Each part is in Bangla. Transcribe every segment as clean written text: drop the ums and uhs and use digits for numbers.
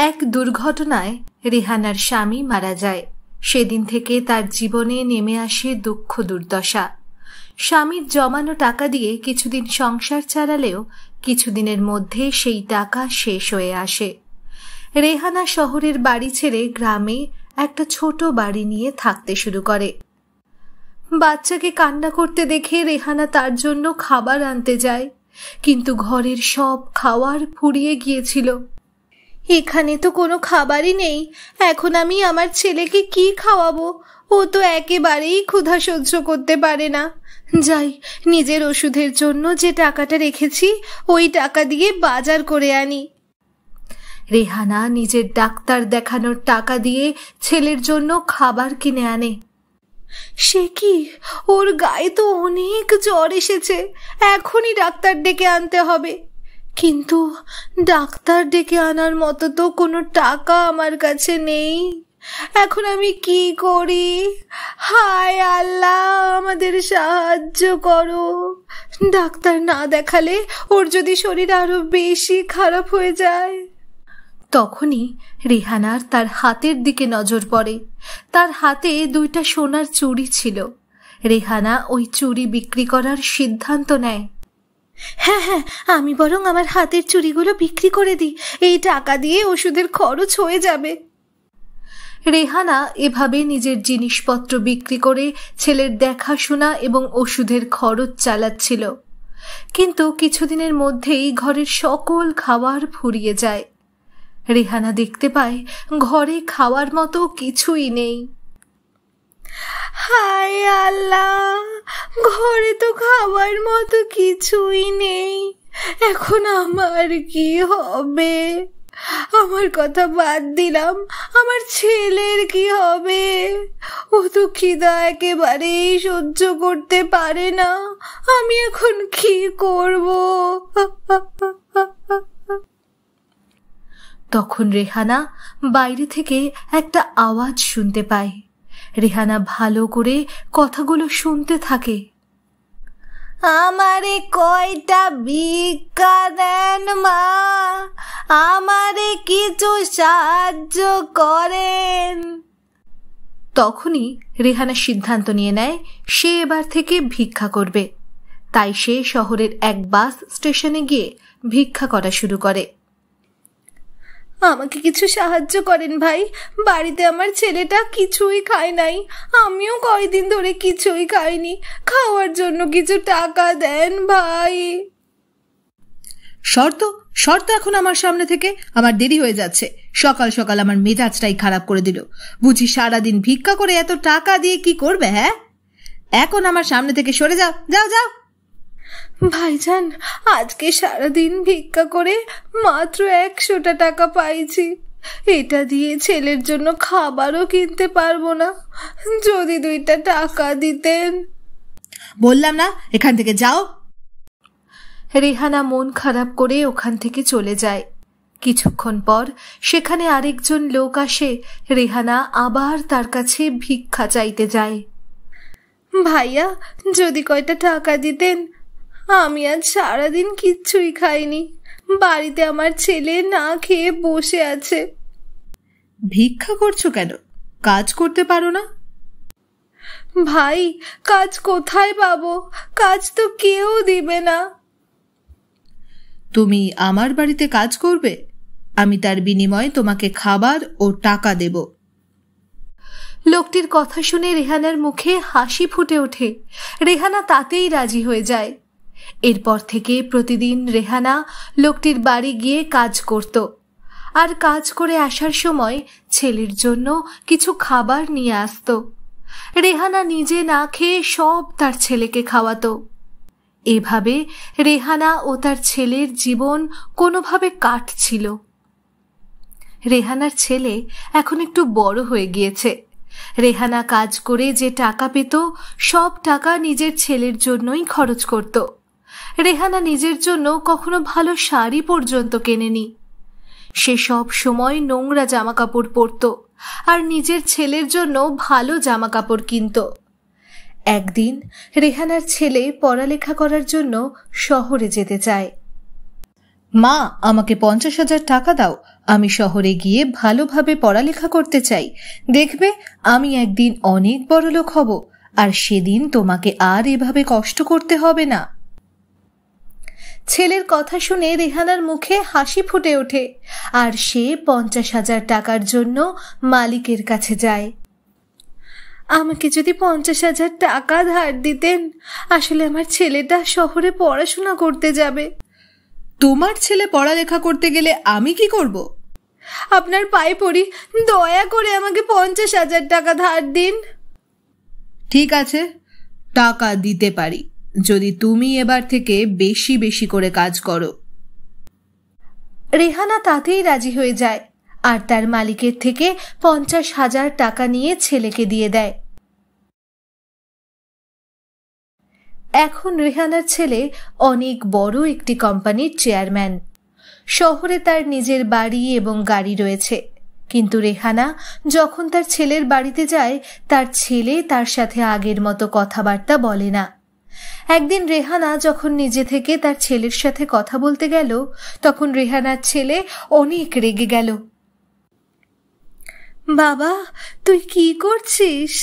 এক দুর্ঘটনায় রেহানার স্বামী মারা যায়। সেদিন থেকে তার জীবনে নেমে আসে দুঃখ দুর্দশা। স্বামীর জমানো টাকা দিয়ে কিছুদিন সংসার চালালেও কিছুদিনের মধ্যে সেই টাকা শেষ হয়ে আসে। রেহানা শহরের বাড়ি ছেড়ে গ্রামে একটা ছোট বাড়ি নিয়ে থাকতে শুরু করে। বাচ্চাকে কান্না করতে দেখে রেহানা তার জন্য খাবার আনতে যায়, কিন্তু ঘরের সব খাবার ফুরিয়ে গিয়েছিল। এখানে তো কোনো খাবারই নেই, এখন আমি আমার ছেলেকে কি খাওয়াবো? ও তো একেবারেই ক্ষুধা সহ্য করতে পারে না। যাই, নিজের ওষুধের জন্য যে টাকাটা রেখেছি ওই টাকা দিয়ে বাজার করে আনি। রেহানা নিজের ডাক্তার দেখানোর টাকা দিয়ে ছেলের জন্য খাবার কিনে আনে। সে কি, ওর গায়ে তো অনেক জ্বর এসেছে, এখনই ডাক্তার ডেকে আনতে হবে। কিন্তু ডাক্তার ডেকে আনার মতো তো কোনো টাকা আমার কাছে নেই। এখন আমি কি করি? হায় আল্লাহ, আমাদের সাহায্য করো। ডাক্তার না দেখালে ওর যদি শরীর আরো বেশি খারাপ হয়ে যায়। তখনই রেহানার তার হাতের দিকে নজর পড়ে। তার হাতে 2টা সোনার চুড়ি ছিল। রেহানা ওই চুড়ি বিক্রি করার সিদ্ধান্ত নেয়। হ্যাঁ, আমি বরং আমার হাতের চুড়িগুলো বিক্রি করে দিই, এই টাকা দিয়ে ওষুধের খরচ হয়ে যাবে। রেহানা এভাবে নিজের জিনিসপত্র বিক্রি করে ছেলের দেখাশোনা এবং ওষুধের খরচ চালাচ্ছিল। কিন্তু কিছুদিনের মধ্যেই ঘরের সকল খাবার ফুরিয়ে যায়। রেহানা দেখতে পায় ঘরে খাওয়ার মতো কিছুই নেই। হায় আল্লাহ, ঘরে তো খাওয়ার মতো কিছুই নেই, এখন আমার কি হবে? আমার কথা বাদ দিলাম, আমার ছেলের কি হবে? ও তো খিদা একেবারেই সহ্য করতে পারে না, আমি এখন কি করব? তখন রেহানা বাইরে থেকে একটা আওয়াজ শুনতে পায়। রেহানা ভালো করে কথাগুলো শুনতে থাকে। আমারে কয়টা ভিক্ষা দেন মা, আমারে কিছু সাহায্য করেন। তখনই রেহানা সিদ্ধান্ত নিয়ে নেয় সে এবার থেকে ভিক্ষা করবে। তাই সে শহরের এক বাস স্টেশনে গিয়ে ভিক্ষা করা শুরু করে। আমাকে কিছু সাহায্য করেন ভাই, বাড়িতে আমার ছেলেটা কিছুই খায় নাই, আমিও কয়দিন ধরে কিছুই খাইনি, খাওয়ার জন্য কিছু টাকা দেন ভাই। শর্ত শর্ত এখন আমার সামনে থেকে, আমার দেরি হয়ে যাচ্ছে। সকাল সকাল আমার মেজাজটাই খারাপ করে দিল। বুঝি সারাদিন ভিক্ষা করে এত টাকা দিয়ে কি করবে? হ্যাঁ, এখন আমার সামনে থেকে সরে যাও, যাও যাও। ভাইজান, আজকে সারাদিন ভিক্ষা করে মাত্র 100টা টাকা পাইছি, এটা দিয়ে ছেলের জন্য খাবারও কিনতে পারবো না, যদি 2টা টাকা দিতেন। বললাম না এখান থেকে যাও। রেহানা মন খারাপ করে ওখান থেকে চলে যায়। কিছুক্ষণ পর সেখানে আরেকজন লোক আসে। রেহানা আবার তার কাছে ভিক্ষা চাইতে যায়। ভাইয়া, যদি কয়টা টাকা দিতেন, আমি আজ সারাদিন কিচ্ছুই খাইনি, বাড়িতে আমার ছেলে না খেয়ে বসে আছে। ভিক্ষা করছো কেন? কাজ করতে পারো না? ভাই, কাজ কোথায় পাবো? কাজ তো কেউ দিবে না। তুমি আমার বাড়িতে কাজ করবে, আমি তার বিনিময়ে তোমাকে খাবার ও টাকা দেব। লোকটির কথা শুনে রেহানার মুখে হাসি ফুটে ওঠে। রেহানা তাতেই রাজি হয়ে যায়। এরপর থেকে প্রতিদিন রেহানা লোকটির বাড়ি গিয়ে কাজ করত, আর কাজ করে আসার সময় ছেলের জন্য কিছু খাবার নিয়ে আসত। রেহানা নিজে না খেয়ে সব তার ছেলেকে খাওয়াতো। এভাবে রেহানা ও তার ছেলের জীবন কোনোভাবে কাটছিল। রেহানার ছেলে এখন একটু বড় হয়ে গিয়েছে। রেহানা কাজ করে যে টাকা পেত সব টাকা নিজের ছেলের জন্যই খরচ করত। রেহানা নিজের জন্য কখনো ভালো শাড়ি পর্যন্ত কেনেনি। সে সব সময় নোংরা জামাকাপড় পরত আর নিজের ছেলের জন্য ভালো জামাকাপড় কিনত। একদিন রেহানার ছেলে পড়ালেখা করার জন্য শহরে যেতে চায়। মা, আমাকে 50,000 টাকা দাও, আমি শহরে গিয়ে ভালোভাবে পড়ালেখা করতে চাই। দেখবে আমি একদিন অনেক বড়লোক হব, আর সেদিন তোমাকে আর এভাবে কষ্ট করতে হবে না। ছেলের কথা শুনে রেহানার মুখে হাসি ফুটে ওঠে, আর সে 50,000 টাকার জন্য মালিকের কাছে যায়। আমাকে যদি 50,000 টাকা ধার দিতেন, আসলে আমার ছেলেটা শহরে পড়াশোনা করতে যাবে। তোমার ছেলে পড়ালেখা করতে গেলে আমি কি করব? আপনার পায়ে পড়ি, দয়া করে আমাকে 50,000 টাকা ধার দিন। ঠিক আছে, টাকা দিতে পারি, যদি তুমি এবার থেকে বেশি বেশি করে কাজ করো। রেহানা তাতেই রাজি হয়ে যায়, আর তার মালিকের থেকে 50,000 টাকা নিয়ে ছেলেকে দিয়ে দেয়। এখন রেহানার ছেলে অনেক বড় একটি কোম্পানির চেয়ারম্যান। শহরে তার নিজের বাড়ি এবং গাড়ি রয়েছে, কিন্তু রেহানা যখন তার ছেলের বাড়িতে যায়, তার ছেলে তার সাথে আগের মতো কথাবার্তা বলে না। একদিন রেহানা যখন নিজে থেকে তার ছেলের সাথে কথা বলতে গেল, তখন রেহানার ছেলে অনেক রেগে গেল। বাবা, তুই কি করছিস?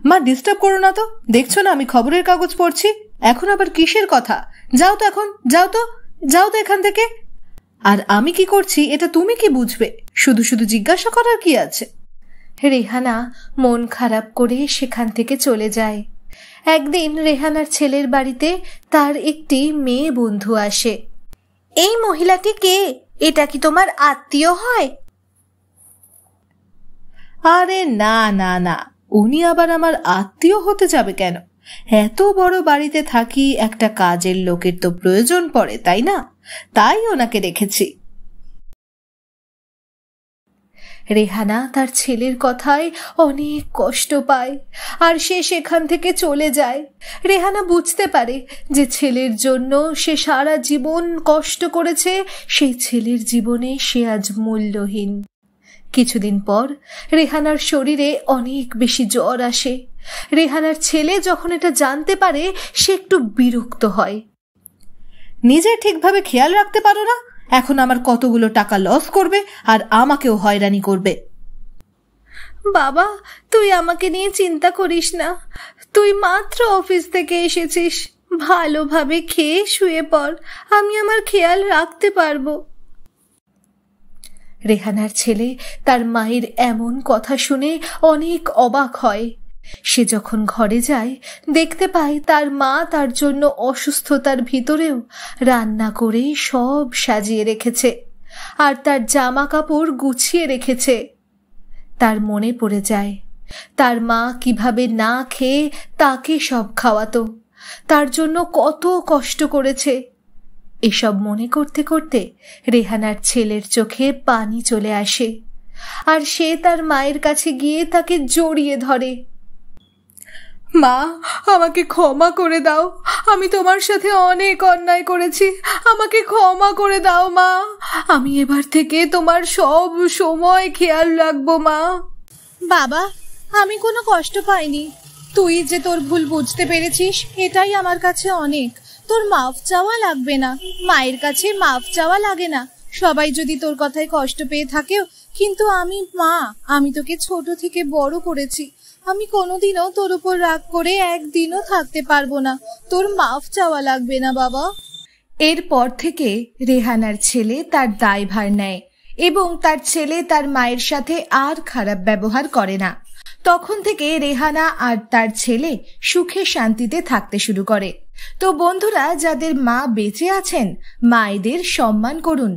মা, ডিস্টার্ব করো না তো, দেখছো না আমি খবরের কাগজ পড়ছি। এখন আবার কিসের কথা? যাও তো, এখন যাও তো, যাও তো এখান থেকে। আর আমি কি করছি এটা তুমি কি বুঝবে? শুধু শুধু জিজ্ঞাসা করার কি আছে? রেহানা মন খারাপ করে সেখান থেকে চলে যায়। একদিন রেহানার ছেলের বাড়িতে তার একটি মেয়ে বন্ধু আসে। এই মহিলাটি কে? এটা কি তোমার আত্মীয় হয়? আরে না না না, উনি আবার আমার আত্মীয় হতে যাবে কেন? এত বড় বাড়িতে থাকি, একটা কাজের লোকের তো প্রয়োজন পড়ে, তাই না? তাই ওনাকে রেখেছি। রেহানা তার ছেলের কথায় অনেক কষ্ট পায়, আর সে সেখান থেকে চলে যায়। রেহানা বুঝতে পারে যে ছেলের জন্য সে সারা জীবন কষ্ট করেছে, সেই ছেলের জীবনে সে আজ মূল্যহীন। কিছুদিন পর রেহানার শরীরে অনেক বেশি জ্বর আসে। রেহানার ছেলে যখন এটা জানতে পারে, সে একটু বিরক্ত হয়। নিজে ঠিকভাবে খেয়াল রাখতে পারো না? এখন আমার কতগুলো টাকা লস করবে, আর আমাকেও হয়রানি করবে। বাবা, তুই আমাকে নিয়ে চিন্তা করিস না। তুই মাত্র অফিস থেকে এসেছিস, ভালোভাবে খেয়ে শুয়ে পড়, আমি আমার খেয়াল রাখতে পারবো। রেহানার ছেলে তার মায়ের এমন কথা শুনে অনেক অবাক হয়। সে যখন ঘরে যায়, দেখতে পায় তার মা তার জন্য অসুস্থতার ভিতরেও রান্না করে সব সাজিয়ে রেখেছে, আর তার জামা কাপড় গুছিয়ে রেখেছে। তার মনে পড়ে যায় তার মা কিভাবে না খেয়ে তাকে সব খাওয়াতো, তার জন্য কত কষ্ট করেছে। এসব মনে করতে করতে রেহানার ছেলের চোখে পানি চলে আসে, আর সে তার মায়ের কাছে গিয়ে তাকে জড়িয়ে ধরে। মা, আমাকে ক্ষমা করে দাও, আমি তোমার সাথে অনেক অন্যায় করেছি, আমাকে ক্ষমা করে দাও মা। আমি এবার থেকে তোমার সব সময় খেয়াল রাখবো মা। বাবা, আমি কোনো কষ্ট পাইনি। তুই যে তোর ভুল বুঝতে পেরেছিস, এটাই আমার কাছে অনেক। তোর মাফ চাওয়া লাগবে না, মায়ের কাছে মাফ চাওয়া লাগে না। সবাই যদি তোর কথায় কষ্ট পেয়ে থাকেও, কিন্তু আমি তোকে ছোট থেকে বড় করেছি। আমি কোনোদিনও তোর উপর রাগ করে একদিনও থাকতে পারবো না। তোর মাফ চাওয়া লাগবে না বাবা। এরপর থেকে রেহানার ছেলে তার দায়ভার নেয়, এবং তার ছেলে তার মায়ের সাথে আর খারাপ ব্যবহার করে না। তখন থেকে রেহানা আর তার ছেলে সুখে শান্তিতে থাকতে শুরু করে। তো বন্ধুরা, যাদের মা বেঁচে আছেন, মায়েদের সম্মান করুন।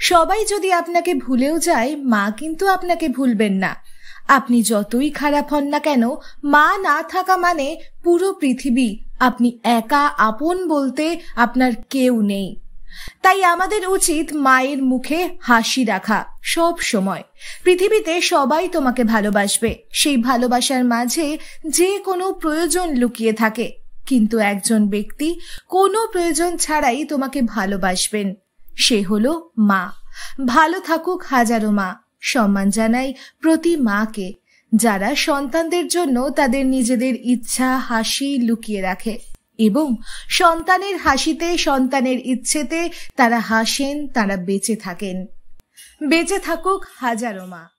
সবাই যদি আপনাকে ভুলেও যায়, মা কিন্তু আপনাকে ভুলবেন না। আপনি যতই খারাপ হন না কেন, মা না থাকা মানে পুরো পৃথিবী। আপনি একা, আপন বলতে আপনার কেউ নেই। তাই আমাদের উচিত মায়ের মুখে হাসি রাখা সব সময়। পৃথিবীতে সবাই তোমাকে ভালোবাসবে, সেই ভালোবাসার মাঝে যে কোনো প্রয়োজন লুকিয়ে থাকে, কিন্তু একজন ব্যক্তি কোনো প্রয়োজন ছাড়াই তোমাকে ভালোবাসবেন, সে হলো মা। ভালো থাকুক হাজারো মা। সম্মান জানাই প্রতি মাকে, যারা সন্তানদের জন্য তাদের নিজেদের ইচ্ছা, হাসি লুকিয়ে রাখে। এবং সন্তানের হাসিতে, সন্তানের ইচ্ছেতে তারা হাসেন, তারা বেঁচে থাকেন। বেঁচে থাকুক হাজারো মা।